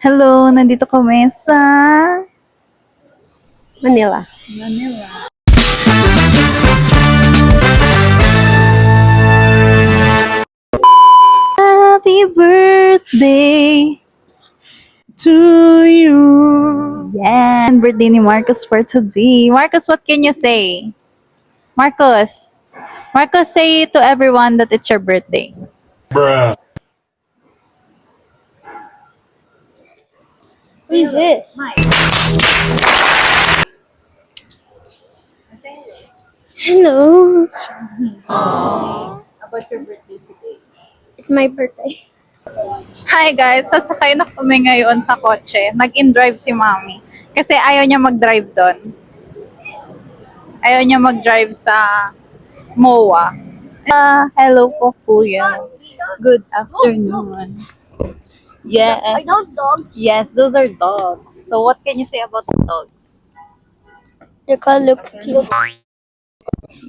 Hello, nandito kami sa Manila. Happy birthday to you. Yeah, and birthday ni Marcus for today. Marcus, what can you say? Marcus, say to everyone that it's your birthday. Bruh. What is this? Hello. About your birthday today. It's my birthday. Hi guys, sasakay na kami ngayon sa kotse. Nag-in-drive si Mami. Kasi ayaw niya mag-drive doon. Ayaw niya mag-drive sa MOA. Hello po kuya. Good afternoon. Yes. Are those dogs? Yes, those are dogs. So what can you say about the dogs? They look cute.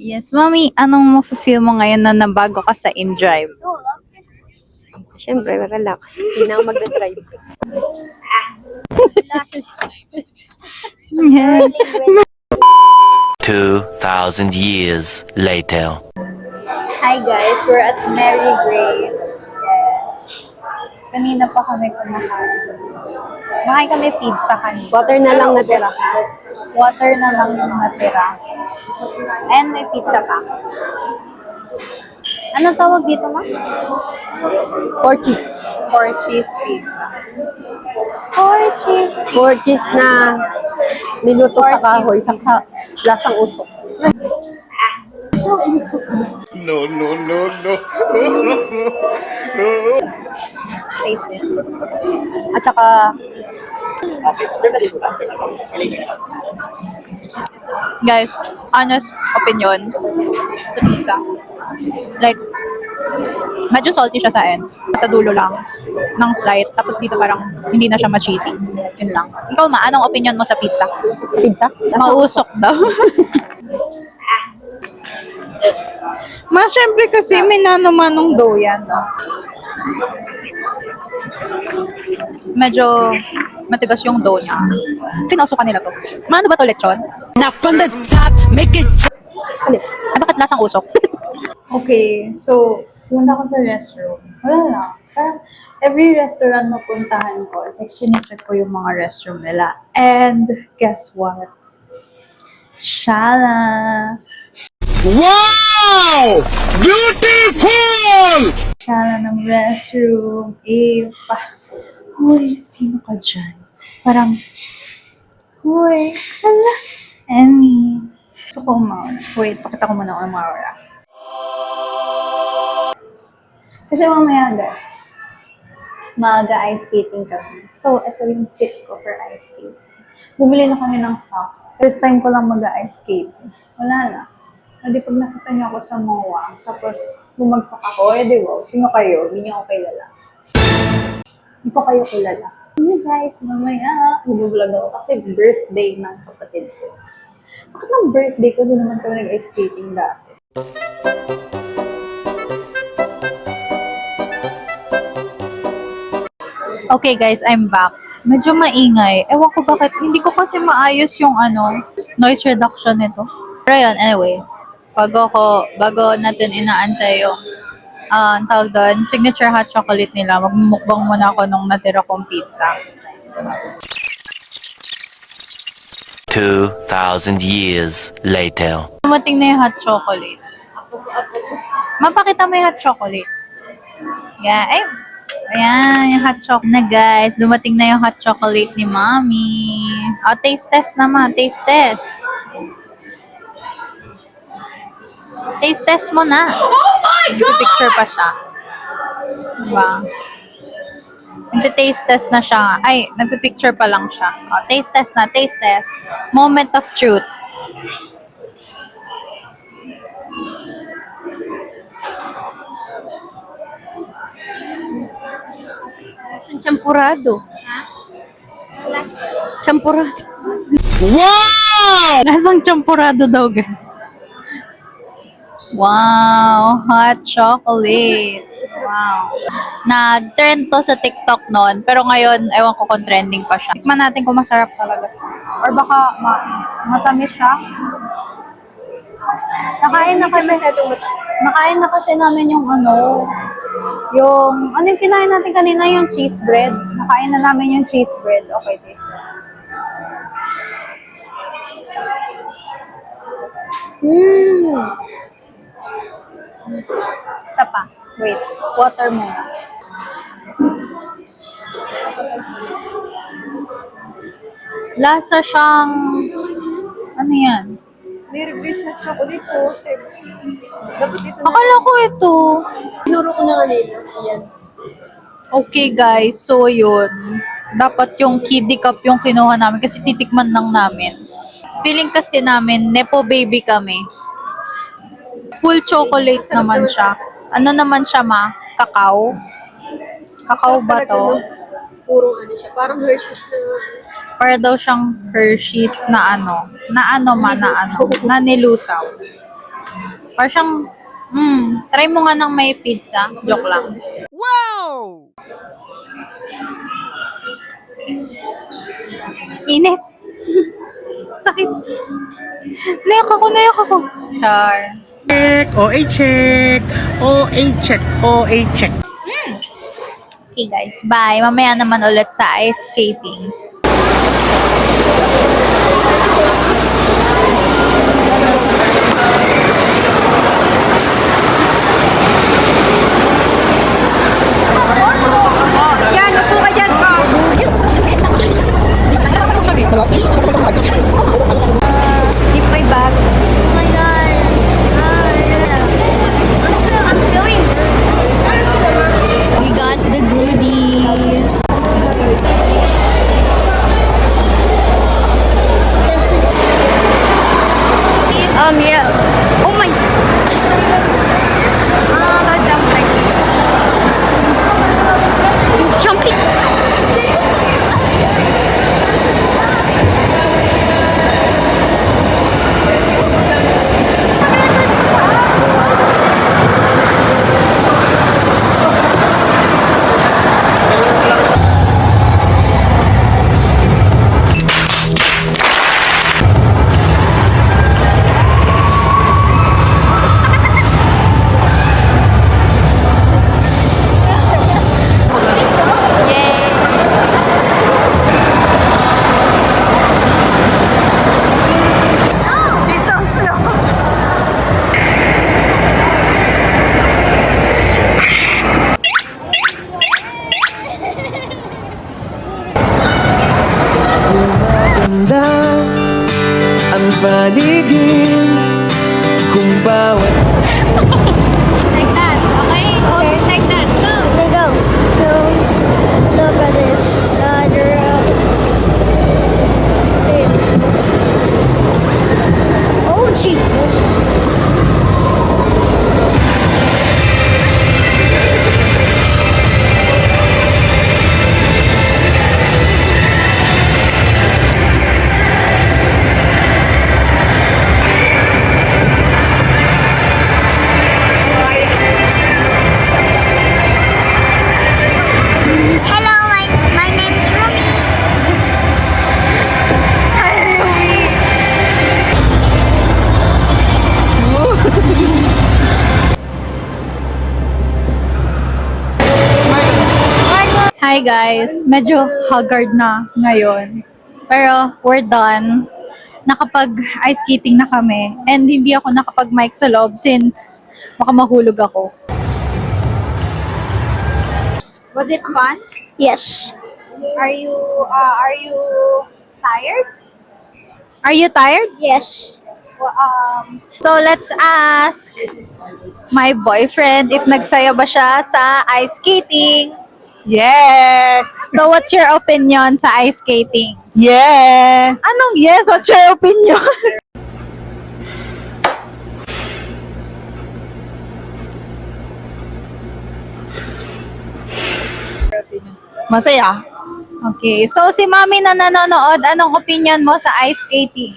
Yes, Mami, anong mafe-feel mo ngayon na nabago ka sa in-drive? Siyempre, relax. Hindi na ako magdadrive. Yes. 2,000 years later. Hi guys, we're at Mary Grace. Yes. Kanina pa kami kumakain. Kumakain kami pizza kanina. Water na lang natira. Water na lang yung natira. And may pizza pa. Anong tawag dito, ma? Four cheese. Four cheese pizza. Four cheese pizza. Four cheese na niluto sa kahoy. Sa lasang usok. No, no, no, no. Taste it. At saka, Guys, honest opinion sa pizza. Like, medyo salty siya sa end. Sa dulo lang ng slight. Tapos dito parang hindi na siya ma-cheesy. Yun lang. Ikaw ma, anong opinion mo sa pizza? pizza. Mausok daw. Mas syempre kasi may nanomanong dough yan. No? Medyo matigas yung dough niya. Pinausukan nila to. Maano ba to, lechon? Now from the top, make it Ay, bakit lasang usok? Okay, so, punta ko sa restroom. Wala lang. Parang, every restaurant na puntahan ko, is chinecheck ko yung mga restroom nila. And, guess what? Shala! Wow! Beautiful! Shala ng restroom. Huy, sino ka dyan? Parang, huy, hala, Emmy. So, ko umaura. Wait, pakita ko muna ang umaura. Kasi mamaya, guys, maaga ice skating kami. So, ito yung tip ko for ice skating. Bumili na kami ng socks. First time ko lang mag-ice skating. Wala na. Hindi pag nakita niyo ako sa MOA, tapos bumagsak ako, di wow, sino kayo? Hindi niyo ako kilala. Hindi ko kayo kilala. Hey guys, mamaya, mag-vlog ako kasi birthday ng kapatid ko. Bakit ng birthday ko, di naman kami nag-ice skating dati. Okay guys, I'm back. Medyo maingay. Ewan ko bakit. Hindi ko kasi maayos yung noise reduction nito. Pero yun, anyway. Bago natin inaantay yung ang tawag doon, signature hot chocolate nila, magmumukbang muna ako nung natira kong pizza. 2,000 years later. Dumating na yung hot chocolate. Mapakita mo yung hot chocolate. Yeah, ay, ayan, yung hot chocolate na guys. Dumating na yung hot chocolate ni Mommy. O, taste test naman, taste test. Taste test mo na. Oh my God! Picture pa siya. Diba? Nagte-taste test na siya. Ay, nagpipicture pa lang siya. O, taste test na, taste test. Moment of truth. champurado. Champurado. Wow! Nasang champurado daw, guys. Wow, hot chocolate. Wow. Nag-trend to sa TikTok noon, pero ngayon, ewan ko kung trending pa siya. Tikman natin kung masarap talaga. Or baka matamis siya. Nakain na kasi namin yung ano yung kinain natin kanina, yung cheese bread. Nakain na namin yung cheese bread. Okay, this. Isa pa. Wait. Water muna. Lasa siyang... Ano yan? May-replace na chocolate ko. Dapat ito na. Akala ko ito. Tinuro ko na kanina. Ayan. Okay guys, so yun. Dapat yung kiddie cup yung kinuha namin kasi titikman lang namin. Feeling kasi namin, Nepo baby kami. Full chocolate naman siya. Ano naman siya Kakao? Kakao ba to? Puro ano siya. Parang Hershey's na. Para daw siyang Hershey's na na nilusaw. Para siyang, try mo nga ng may pizza. Joke lang. Wow! Init. Sakit. Nayak ako. Char. Check! OA check! OA check! OA check! Okay guys, bye. Mamaya naman ulit sa ice skating. Yan, upo ka dyan, ko. Keep my bag. Oh my god. I'm feeling We got the goodies. yeah. Oh my. The jumping. Jumping. Gumaganda ang paligid kung bawat Like that. Okay? Okay. Like that. Go. Okay, go. Go. Look at this. Oh, gee. Hello, my name is Rumi. Hi guys, medyo haggard na ngayon. Pero we're done. Nakapag-ice skating na kami and hindi ako nakapag-mic sa loob since baka mahulog ako. Was it fun? Yes. Are you tired? Are you tired? Yes. So let's ask my boyfriend if nagsaya ba siya sa ice skating. Yes! So what's your opinion sa ice skating? Yes! Anong yes? What's your opinion? Masaya. Okay. So si Mami na nanonood, anong opinion mo sa ice skating?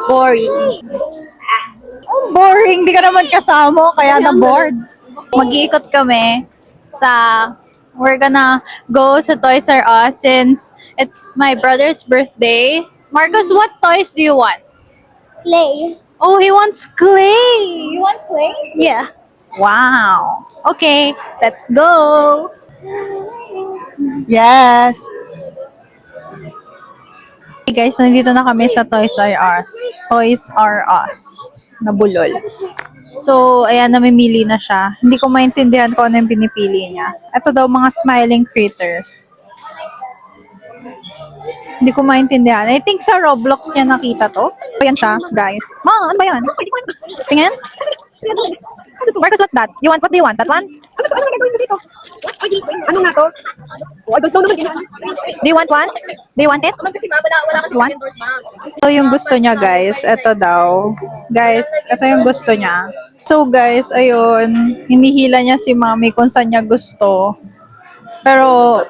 Boring. Oh, boring. Di ka naman kasama, kaya na-bored. Mag-iikot kami we're gonna go sa Toys R Us since it's my brother's birthday. Marcus, what toys do you want? Play. Oh, he wants clay. You want clay? Yeah. Wow. Okay, let's go. Yes. Hey guys, nandito na kami sa Toys R Us. Toys R Us. Nabulol. So, ayan, namimili na siya. Hindi ko maintindihan kung ano yung pinipili niya. Ito daw mga smiling critters. Hindi ko maintindihan. I think sa Roblox niya nakita to. Ayan siya, guys. Ma, ano ba yan? Tingin? Marcus, what's that? What do you want? That one? Ano nga to? Oh, I don't know naman ginagawa. Do you want one? Do you want it? Kasi wala kasi You want? Ito yung gusto niya, guys. Ito daw. Guys, ito yung gusto niya. So, guys, ayun. Hinihila niya si mami kung saan niya gusto. Pero,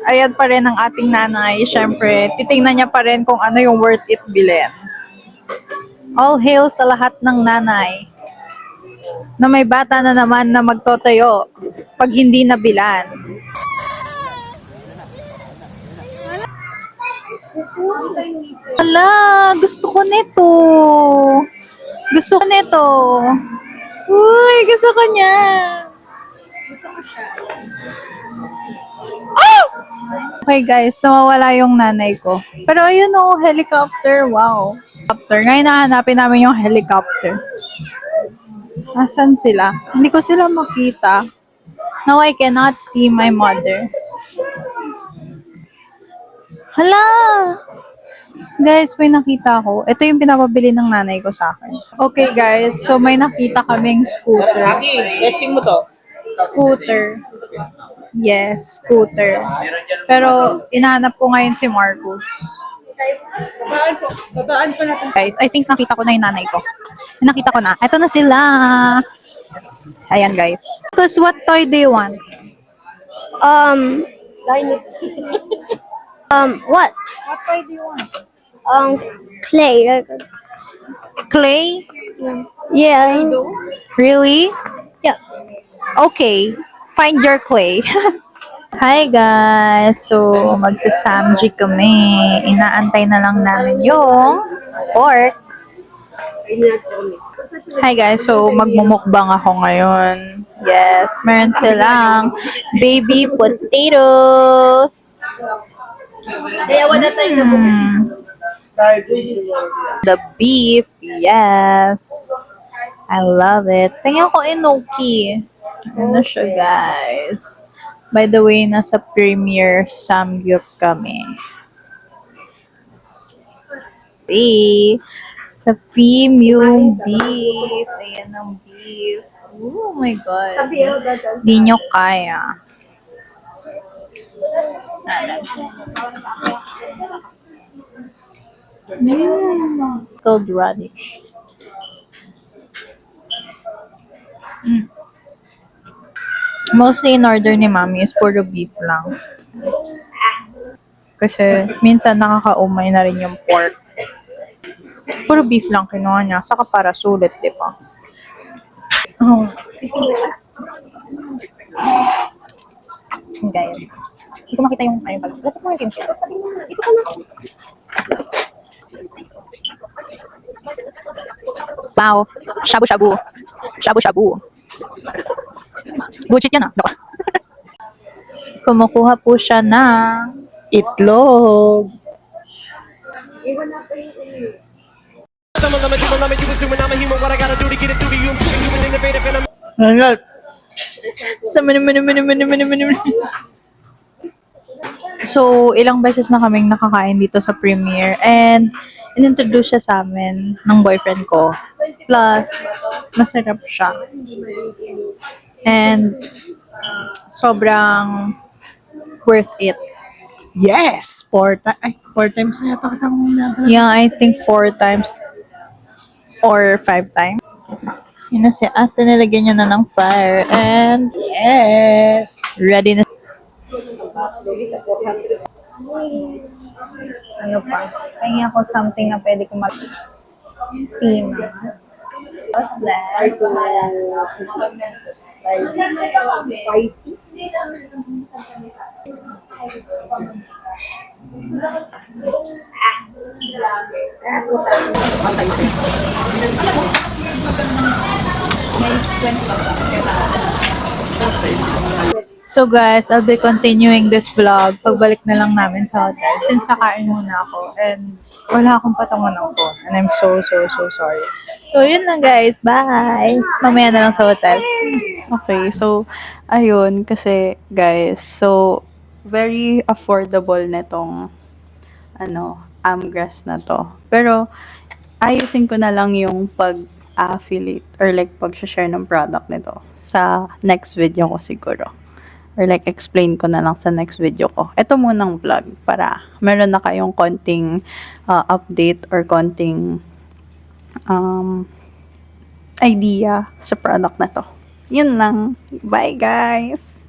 ayan pa rin ang ating nanay. Siyempre, titingnan niya pa rin kung ano yung worth it bilhin. All hail sa lahat ng nanay na may bata na naman na magtotayo pag hindi nabilan. Wala, gusto ko nito. Gusto ko nito. Uy, gusto ko niya. Oh! Okay guys, nawawala yung nanay ko. Pero ayun o, helicopter. Wow. Helicopter. Ngayon nahanapin namin yung helicopter. Asan sila? Hindi ko sila makita. Now I cannot see my mother. Hala! Guys, may nakita ako. Ito yung pinapabili ng nanay ko sa akin. Okay guys, so may nakita kaming scooter. Testing mo to. Scooter. Yes, scooter. Pero inahanap ko ngayon si Marcus. Guys, I think nakita ko na yung nanay ko. Nakita ko na. Ito na sila. Ayan guys. Marcus, what toy do you want? What? What toy do you want? Clay. Clay? Yeah. Really? Yeah. Okay. Find your clay. Hi guys! So, magsasamji kami. Inaantay na lang namin yung pork. Hi guys! So, magmumukbang ako ngayon. Yes, meron silang baby potatoes. The beef, yes. I love it. Tingnan ko enoki. Ano siya guys? By the way, nasa Premier Samgyup kami. Sa premium beef. Ayan ang beef. Oh my God. Di nyo kaya. Pickled radish. Mostly in order ni Mami is puro beef lang. Kasi minsan nakakaumay na rin yung pork. Puro beef lang kinuha niya. Saka para sulit, di ba? Oh. Guys. Hindi ko makita yung ano pala. Lapit mo yung kimchi. Ito ka na. Wow. Shabu-shabu. Shabu-shabu. Bullshit yan ah. Kumukuha po siya ng itlog. So, ilang beses na kaming nakakain dito sa Premier and inintroduce siya sa amin ng boyfriend ko. Plus, masarap siya. And sobrang worth it. Yes! 4 times na yata kita mong nabala. Yeah, I think 4 times or 5 times. Yun na si ate, nilagyan niya na ng fire. And yes! Ready na. Ano pa? Pahingi ako something na pwede ko mag-tina. What's that? Spicy. So guys, I'll be continuing this vlog pagbalik na lang namin sa hotel since nakain muna ako and wala akong patungan ng phone and I'm so sorry. So yun lang guys, bye! Mamaya na lang sa hotel. Okay, so ayun kasi guys, so very affordable netong Amgrass na to. Pero ayusin ko na lang yung pag-affiliate or like pag-share ng product nito sa next video ko siguro. Or like explain ko na lang sa next video ko. Ito munang vlog para meron na kayong konting update or konting idea sa product na to. Yun lang. Bye guys!